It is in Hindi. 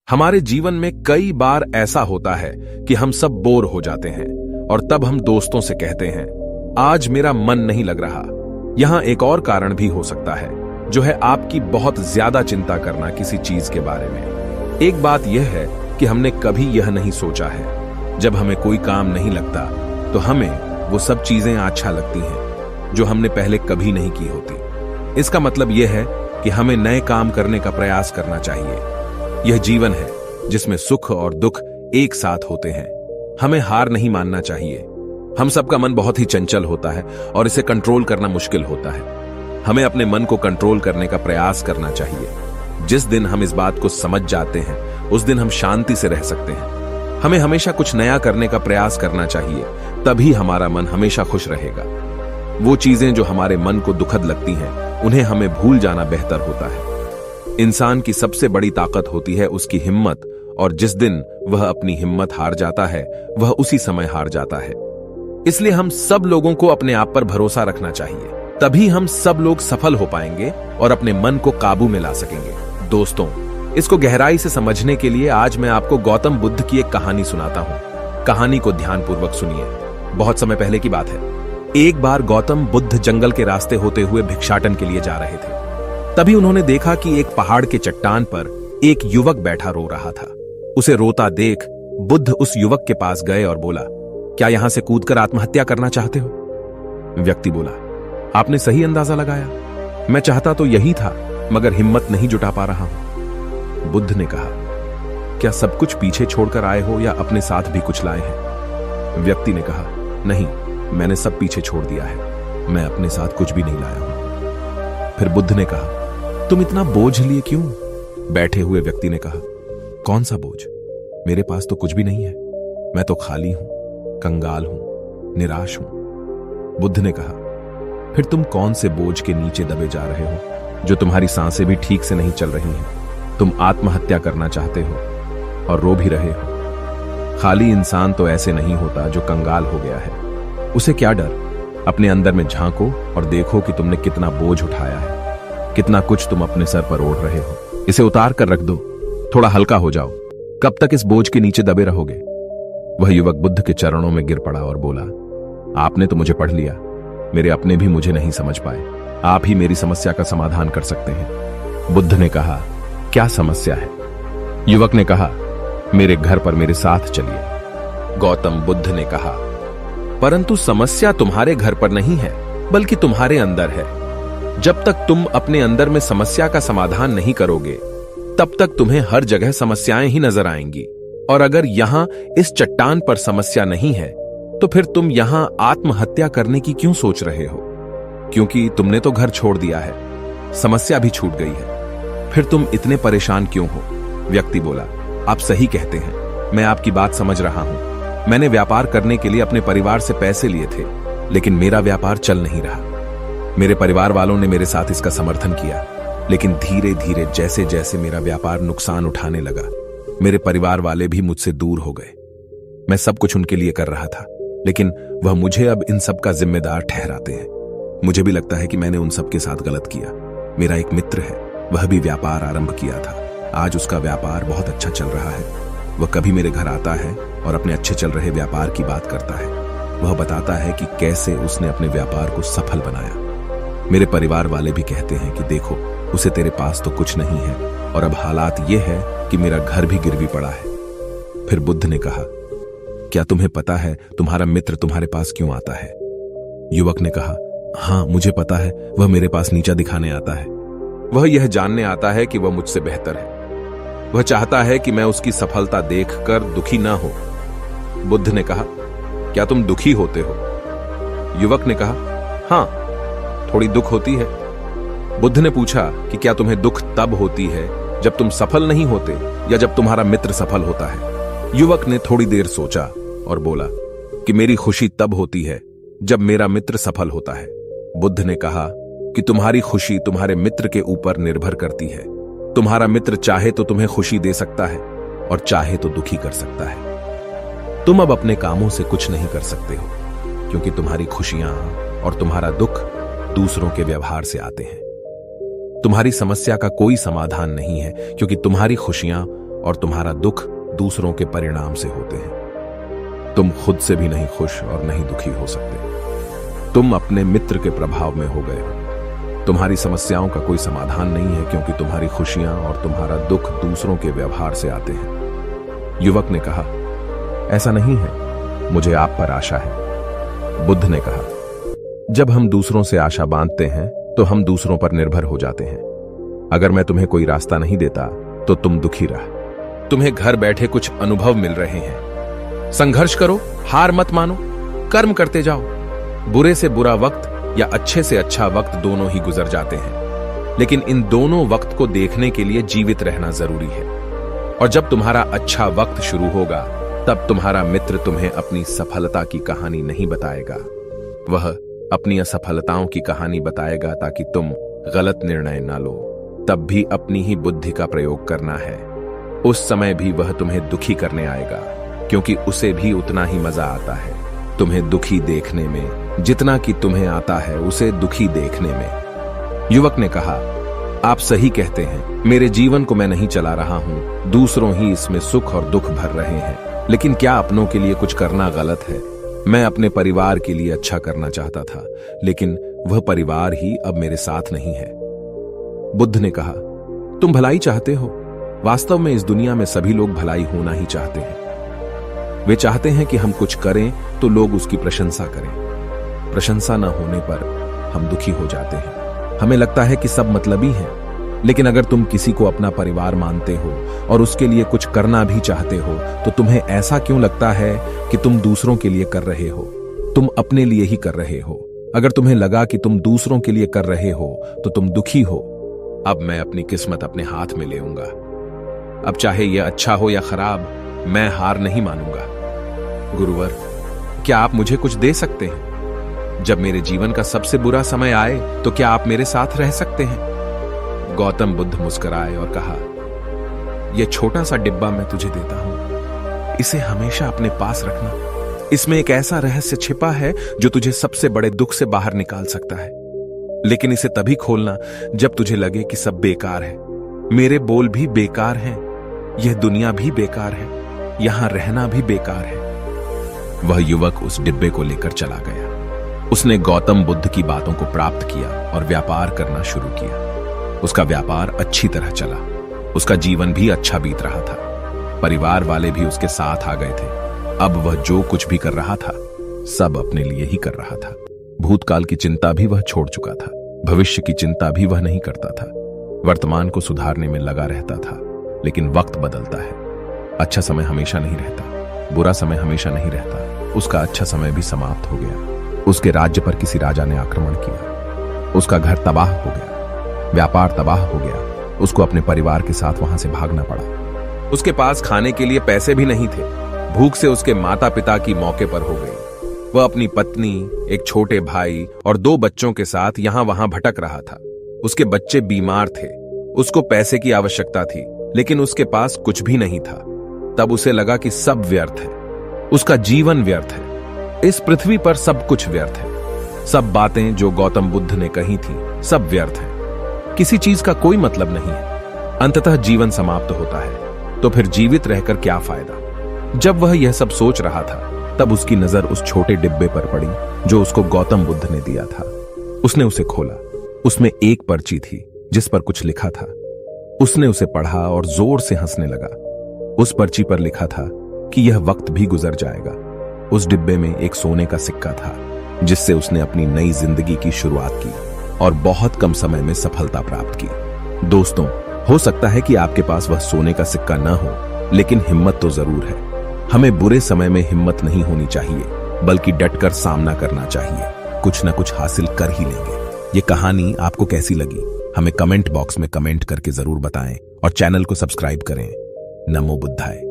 हमारे जीवन में कई बार ऐसा होता है कि हम सब बोर हो जाते हैं और तब हम दोस्तों से कहते हैं, आज मेरा मन नहीं लग रहा। यहां एक और कारण भी हो सकता है, जो है आपकी बहुत ज्यादा चिंता करना किसी चीज के बारे में। एक बात यह है कि हमने कभी यह नहीं सोचा है, जब हमें कोई काम नहीं लगता तो हमें वो सब चीजें अच्छा लगती हैं जो हमने पहले कभी नहीं की होती। इसका मतलब यह है कि हमें नए काम करने का प्रयास करना चाहिए। यह जीवन है जिसमें सुख और दुख एक साथ होते हैं। हमें हार नहीं मानना चाहिए। हम सबका मन बहुत ही चंचल होता है और इसे कंट्रोल करना मुश्किल होता है। हमें अपने मन को कंट्रोल करने का प्रयास करना चाहिए। जिस दिन हम इस बात को समझ जाते हैं, उस दिन हम शांति से रह सकते हैं। हमें हमेशा कुछ नया करने का प्रयास करना चाहिए, तभी हमारा मन हमेशा खुश रहेगा। वो चीजें जो हमारे मन को दुखद लगती हैं, उन्हें हमें भूल जाना बेहतर होता है। इंसान की सबसे बड़ी ताकत होती है उसकी हिम्मत, और जिस दिन वह अपनी हिम्मत हार जाता है, वह उसी समय हार जाता है। इसलिए हम सब लोगों को अपने आप पर भरोसा रखना चाहिए, तभी हम सब लोग सफल हो पाएंगे और अपने मन को काबू में ला सकेंगे। दोस्तों, इसको गहराई से समझने के लिए आज मैं आपको गौतम बुद्ध की एक कहानी सुनाता हूं। कहानी को ध्यानपूर्वक सुनिए। बहुत समय पहले की बात है। एक बार गौतम बुद्ध जंगल के रास्ते होते हुए भिक्षाटन के लिए जा रहे थे। तभी उन्होंने देखा कि एक पहाड़ के चट्टान पर एक युवक बैठा रो रहा था। उसे रोता देख बुद्ध उस युवक के पास गए और बोला, क्या यहां से कूदकर आत्महत्या करना चाहते हो? व्यक्ति बोला, आपने सही अंदाजा लगाया। मैं चाहता तो यही था, मगर हिम्मत नहीं जुटा पा रहा हूं। बुद्ध ने कहा, क्या सब कुछ पीछे छोड़कर आए हो या अपने साथ भी कुछ लाए हैं? व्यक्ति ने कहा, नहीं, मैंने सब पीछे छोड़ दिया है। मैं अपने साथ कुछ भी नहीं लाया हूं। फिर बुद्ध ने कहा, तुम इतना बोझ लिए क्यों? बैठे हुए व्यक्ति ने कहा, कौन सा बोझ? मेरे पास तो कुछ भी नहीं है। मैं तो खाली हूं, कंगाल हूं, निराश हूं। बुद्ध ने कहा, फिर तुम कौन से बोझ के नीचे दबे जा रहे हो, जो तुम्हारी सांसें भी ठीक से नहीं चल रही हैं? तुम आत्महत्या करना चाहते हो और रो भी रहे हो। खाली इंसान तो ऐसे नहीं होता जो कंगाल हो गया है। उसे क्या डर? अपने अंदर में झांको और देखो कि तुमने कितना बोझ उठाया है, कितना कुछ तुम अपने सर पर ओढ़ रहे हो। इसे उतार कर रख दो, थोड़ा हल्का हो जाओ। कब तक इस बोझ के नीचे दबे रहोगे? वह युवक बुद्ध के चरणों में गिर पड़ा और बोला, आपने तो मुझे पढ़ लिया, मेरे अपने भी मुझे नहीं समझ पाए। आप ही मेरी समस्या का समाधान कर सकते हैं। बुद्ध ने कहा, क्या समस्या है? युवक ने कहा, मेरे घर पर मेरे साथ चलिए। गौतम बुद्ध ने कहा, परंतु समस्या तुम्हारे घर पर नहीं है, बल्कि तुम्हारे अंदर है। जब तक तुम अपने अंदर में समस्या का समाधान नहीं करोगे, तब तक तुम्हें हर जगह समस्याएं ही नजर आएंगी। और अगर यहां इस चट्टान पर समस्या नहीं है, तो फिर तुम यहां आत्महत्या करने की क्यों सोच रहे हो? क्योंकि तुमने तो घर छोड़ दिया है, समस्या भी छूट गई है। फिर तुम इतने परेशान क्यों हो? व्यक्ति बोला, आप सही कहते हैं, मैं आपकी बात समझ रहा हूं। मैंने व्यापार करने के लिए अपने परिवार से पैसे लिए थे, लेकिन मेरा व्यापार चल नहीं रहा। मेरे परिवार वालों ने मेरे साथ इसका समर्थन किया, लेकिन धीरे धीरे जैसे जैसे मेरा व्यापार नुकसान उठाने लगा, मेरे परिवार वाले भी मुझसे दूर हो गए। मैं सब कुछ उनके लिए कर रहा था, लेकिन वह मुझे अब इन सब का जिम्मेदार ठहराते हैं। मुझे भी लगता है कि मैंने उन सब के साथ गलत किया। मेरा एक मित्र है, वह भी व्यापार आरंभ किया था। आज उसका व्यापार बहुत अच्छा चल रहा है। वह कभी मेरे घर आता है और अपने अच्छे चल रहे व्यापार की बात करता है। वह बताता है कि कैसे उसने अपने व्यापार को सफल बनाया। मेरे परिवार वाले भी कहते हैं कि देखो, उसे तेरे पास तो कुछ नहीं है, और अब हालात ये है कि मेरा घर भी गिरवी पड़ा है। फिर बुद्ध ने कहा, क्या तुम्हें पता है तुम्हारा मित्र तुम्हारे पास क्यों आता है? युवक ने कहा, हां, मुझे पता है। वह मेरे पास नीचा दिखाने आता है। वह यह जानने आता है कि वह मुझसे बेहतर है। वह चाहता है कि मैं उसकी सफलता देखकर दुखी ना हो। बुद्ध ने कहा, क्या तुम दुखी होते हो? युवक ने कहा, हां, थोड़ी दुख होती है। बुद्ध ने पूछा कि क्या तुम्हें दुख तब होती है जब तुम सफल नहीं होते, या जब तुम्हारा मित्र सफल होता है? युवक ने थोड़ी देर सोचा और बोला कि मेरी खुशी तब होती है जब मेरा मित्र सफल होता है। बुद्ध ने कहा कि तुम्हारी खुशी तुम्हारे मित्र के ऊपर निर्भर करती है। तुम्हारा मित्र चाहे तो तुम्हें खुशी दे सकता है और चाहे तो दुखी कर सकता है। तुम अब अपने कामों से कुछ नहीं कर सकते हो, क्योंकि तुम्हारी खुशियां और तुम्हारा दुख दूसरों के व्यवहार से आते हैं। तुम्हारी समस्या का कोई समाधान नहीं है, क्योंकि तुम्हारी खुशियां और तुम्हारा दुख दूसरों के परिणाम से होते हैं। तुम खुद से भी नहीं खुश और नहीं दुखी हो सकते। तुम अपने मित्र के प्रभाव में हो गए हो। तुम्हारी समस्याओं का कोई समाधान नहीं है, क्योंकि तुम्हारी खुशियां और तुम्हारा दुख दूसरों के व्यवहार से आते हैं। युवक ने कहा, ऐसा नहीं है, मुझे आप पर आशा है। बुद्ध ने कहा, जब हम दूसरों से आशा बांधते हैं तो हम दूसरों पर निर्भर हो जाते हैं। अगर मैं तुम्हें कोई रास्ता नहीं देता तो तुम दुखी रह। तुम्हें घर बैठे कुछ अनुभव मिल रहे हैं। संघर्ष करो, हार मत मानो, कर्म करते जाओ। बुरे से बुरा वक्त या अच्छे से अच्छा वक्त दोनों ही गुजर जाते हैं, लेकिन इन दोनों वक्त को देखने के लिए जीवित रहना जरूरी है। और जब तुम्हारा अच्छा वक्त शुरू होगा, तब तुम्हारा मित्र तुम्हें अपनी सफलता की कहानी नहीं बताएगा। वह अपनी असफलताओं की कहानी बताएगा, ताकि तुम गलत निर्णय ना लो। तब भी अपनी ही बुद्धि का प्रयोग करना है। उस समय भी वह तुम्हें दुखी करने आएगा, क्योंकि उसे भी उतना ही मजा आता है तुम्हें दुखी देखने में, जितना कि तुम्हें आता है उसे दुखी देखने में। युवक ने कहा, आप सही कहते हैं, मेरे जीवन को मैं नहीं चला रहा हूं, दूसरों ही इसमें सुख और दुख भर रहे हैं। लेकिन क्या अपनों के लिए कुछ करना गलत है? मैं अपने परिवार के लिए अच्छा करना चाहता था, लेकिन वह परिवार ही अब मेरे साथ नहीं है। बुद्ध ने कहा, तुम भलाई चाहते हो। वास्तव में इस दुनिया में सभी लोग भलाई होना ही चाहते हैं। वे चाहते हैं कि हम कुछ करें तो लोग उसकी प्रशंसा करें। प्रशंसा न होने पर हम दुखी हो जाते हैं। हमें लगता है कि सब मतलबी हैं। लेकिन अगर तुम किसी को अपना परिवार मानते हो और उसके लिए कुछ करना भी चाहते हो, तो तुम्हें ऐसा क्यों लगता है कि तुम दूसरों के लिए कर रहे हो? तुम अपने लिए ही कर रहे हो। अगर तुम्हें लगा कि तुम दूसरों के लिए कर रहे हो तो तुम दुखी हो। अब मैं अपनी किस्मत अपने हाथ में लेऊंगा। अब चाहे यह अच्छा हो या खराब, मैं हार नहीं मानूंगा। गुरुवर, क्या आप मुझे कुछ दे सकते हैं? जब मेरे जीवन का सबसे बुरा समय आए तो क्या आप मेरे साथ रह सकते हैं? गौतम बुद्ध मुस्कुराए और कहा, यह छोटा सा डिब्बा मैं तुझे देता हूं। इसे हमेशा अपने पास रखना। इसमें एक ऐसा रहस्य छिपा है जो तुझे सबसे बड़े दुख से बाहर निकाल सकता है। लेकिन इसे तभी खोलना जब तुझे लगे कि सब बेकार है। मेरे बोल भी बेकार हैं, यह दुनिया भी बेकार है, यहां रहना भी बेकार है। वह युवक उस डिब्बे को लेकर चला गया। उसने गौतम बुद्ध की बातों को प्राप्त किया और व्यापार करना शुरू किया। उसका व्यापार अच्छी तरह चला। उसका जीवन भी अच्छा बीत रहा था। परिवार वाले भी उसके साथ आ गए थे। अब वह जो कुछ भी कर रहा था, सब अपने लिए ही कर रहा था। भूतकाल की चिंता भी वह छोड़ चुका था। भविष्य की चिंता भी वह नहीं करता था। वर्तमान को सुधारने में लगा रहता था। लेकिन वक्त बदलता है। अच्छा समय हमेशा नहीं रहता, बुरा समय हमेशा नहीं रहता। उसका अच्छा समय भी समाप्त हो गया। उसके राज्य पर किसी राजा ने आक्रमण किया। उसका घर तबाह हो गया, व्यापार तबाह हो गया। उसको अपने परिवार के साथ वहां से भागना पड़ा। उसके पास खाने के लिए पैसे भी नहीं थे। भूख से उसके माता पिता की मौके पर हो गई। वह अपनी पत्नी, एक छोटे भाई और 2 बच्चों के साथ यहां वहां भटक रहा था। उसके बच्चे बीमार थे। उसको पैसे की आवश्यकता थी, लेकिन उसके पास कुछ भी नहीं था। तब उसे लगा कि सब व्यर्थ है। उसका जीवन व्यर्थ है। इस पृथ्वी पर सब कुछ व्यर्थ है। सब बातें जो गौतम बुद्ध ने कही थी, सब व्यर्थ है। किसी चीज का कोई मतलब नहीं है। अंततः जीवन समाप्त होता है, तो फिर जीवित रहकर क्या फायदा? जब वह यह सब सोच रहा था, तब उसकी नजर उस छोटे डिब्बे पर पड़ी जो उसको गौतम बुद्ध ने दिया था। उसने उसे खोला। उसमें एक पर्ची थी जिस पर कुछ लिखा था। उसने उसे पढ़ा और जोर से हंसने लगा। उस पर्ची पर लिखा था कि यह वक्त भी गुजर जाएगा। उस डिब्बे में एक सोने का सिक्का था, जिससे उसने अपनी नई जिंदगी की शुरुआत की और बहुत कम समय में सफलता प्राप्त की। दोस्तों, हो सकता है कि आपके पास वह सोने का सिक्का न हो, लेकिन हिम्मत तो जरूर है। हमें बुरे समय में हिम्मत नहीं होनी चाहिए, बल्कि डटकर सामना करना चाहिए। कुछ न कुछ हासिल कर ही लेंगे। ये कहानी आपको कैसी लगी, हमें कमेंट बॉक्स में कमेंट करके जरूर बताएं और चैनल को सब्सक्राइब करें। नमो बुद्धाय।